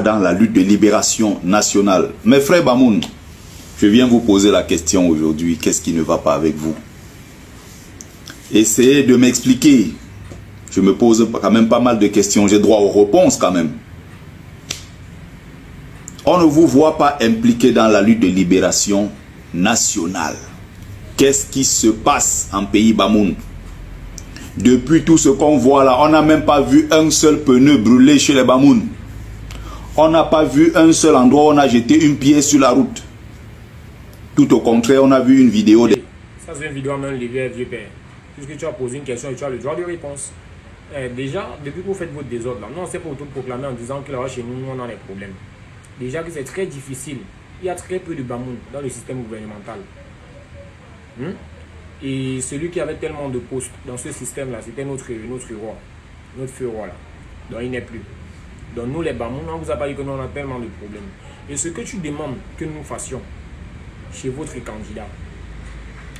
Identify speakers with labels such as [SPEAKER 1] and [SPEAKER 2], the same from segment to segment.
[SPEAKER 1] pas dans la lutte de libération nationale. Mes frères Bamoun, je viens vous poser la question aujourd'hui. Qu'est-ce qui ne va pas avec vous? Essayez de m'expliquer. Je me pose quand même pas mal de questions. J'ai droit aux réponses quand même. On ne vous voit pas impliqué dans la lutte de libération nationale. Qu'est-ce qui se passe en pays Bamoun? Depuis tout ce qu'on voit là, on n'a même pas vu un seul pneu brûlé chez les Bamoun. On n'a pas vu un seul endroit où on a jeté une pièce sur la route. Tout au contraire, on a vu une vidéo de...
[SPEAKER 2] Ça c'est une vidéo à main levée, vieux père. Puisque tu as posé une question et tu as le droit de réponse. Déjà, depuis que vous faites votre désordre là, nous on s'est pas autoproclamé en disant que là chez nous, on a des problèmes. Déjà que c'est très difficile. Il y a très peu de Bamoun dans le système gouvernemental. Et celui qui avait tellement de postes dans ce système-là, c'était notre roi, notre feu roi là. Donc il n'est plus. Donc nous les Bamoun, on vous a pas dit que nous on a tellement de problèmes. Et ce que tu demandes que nous fassions chez votre candidat,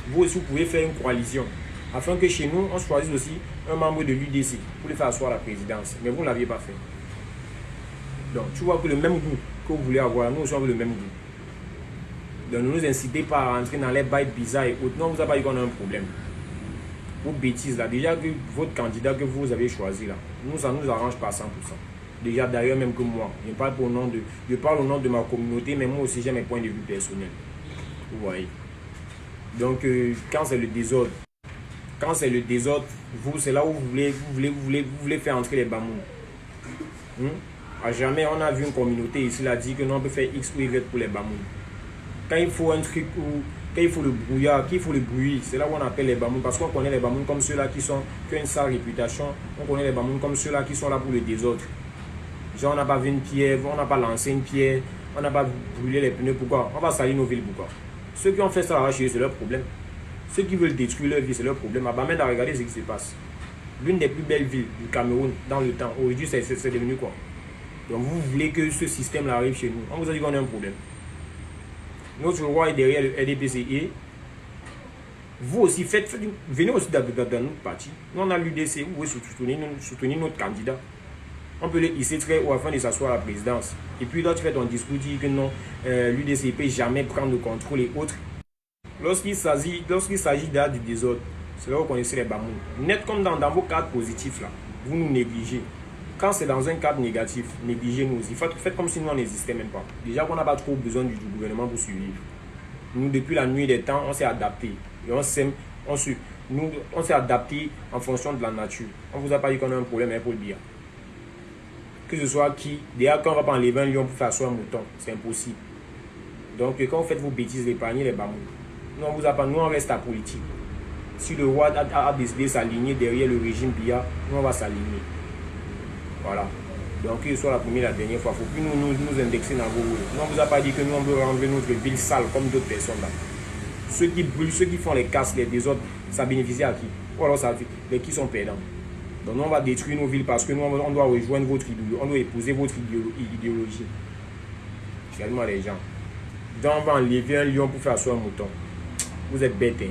[SPEAKER 2] vous aussi vous pouvez faire une coalition afin que chez nous on choisisse aussi un membre de l'UDC pour le faire asseoir à la présidence. Mais vous ne l'aviez pas fait. Donc tu vois que le même goût que vous voulez avoir, nous aussi on veut le même goût. Donc ne nous incitez pas à rentrer dans les bails bizarres et autres. Non, on ne vous a pas dit qu'on a un problème. Vos bêtises là, déjà que votre candidat que vous avez choisi là, nous ça ne nous arrange pas à 100%. Déjà d'ailleurs même que moi, je parle au nom de ma communauté, mais moi aussi j'ai mes points de vue personnels. Vous voyez. Donc quand c'est le désordre, vous c'est là où vous voulez faire entrer les Bamoun. À jamais on a vu une communauté ici là dit que non on peut faire X ou Y pour les Bamoun. Quand il faut un truc ou quand il faut le brouillard, qu'il faut le bruit, c'est là où on appelle les Bamoun parce qu'on connaît les Bamoun comme ceux-là qui ont une sale réputation, on connaît les Bamoun comme ceux-là qui sont là pour le désordre. Genre on n'a pas vu une pierre, on n'a pas lancé une pierre, on n'a pas brûlé les pneus, pourquoi? On va salir nos villes, pourquoi? Ceux qui ont fait ça là chez eux, c'est leur problème. Ceux qui veulent détruire leur vie, c'est leur problème. À Bamenda, regardez ce qui se passe. L'une des plus belles villes du Cameroun dans le temps, aujourd'hui c'est devenu quoi? Donc vous voulez que ce système-là arrive chez nous. On vous a dit qu'on a un problème. Notre roi est derrière le RDPC et vous aussi venez aussi dans notre parti. Nous on a l'UDC, vous pouvez soutenir notre candidat. On peut le hisser très haut afin de s'asseoir à la présidence. Et puis là tu fais ton discours, dit que non, l'UDC ne peut jamais prendre le contrôle et autres. Lorsqu'il s'agit du désordre, c'est là où vous connaissez les Bamoun. Net comme dans vos cadres positifs là, vous nous négligez. Quand c'est dans un cadre négatif, négligez-nous aussi. Faites comme si nous n'existait même pas. Déjà qu'on n'a pas trop besoin du gouvernement pour survivre. Nous, depuis la nuit des temps, on s'est adapté. Et on s'est adapté en fonction de la nature. On ne vous a pas dit qu'on a un problème pour le dire. Que ce soit qui, déjà quand on ne va pas enlever un lion pour faire asseoir un mouton, c'est impossible. Donc quand vous faites vos bêtises, épargnez les Bamoun. Nous, on vous a pas, nous on reste à politique. Si le roi a décidé de s'aligner derrière le régime Biya, nous on va s'aligner. Voilà. Donc, que ce soit la première et la dernière fois, il ne faut plus nous indexer dans vos rôles. Nous, on ne vous a pas dit que nous, on veut rendre notre ville sale comme d'autres personnes là. Ceux qui brûlent, ceux qui font les casses, les désordres, ça bénéficie à qui? Ou alors, ça les qui sont perdants. Donc, nous, on va détruire nos villes parce que nous, on doit rejoindre votre idéologie, on doit épouser votre idéologie. Regardez-moi les gens. Donc, on va enlever un lion pour faire asseoir un mouton. Vous êtes bêtes, hein.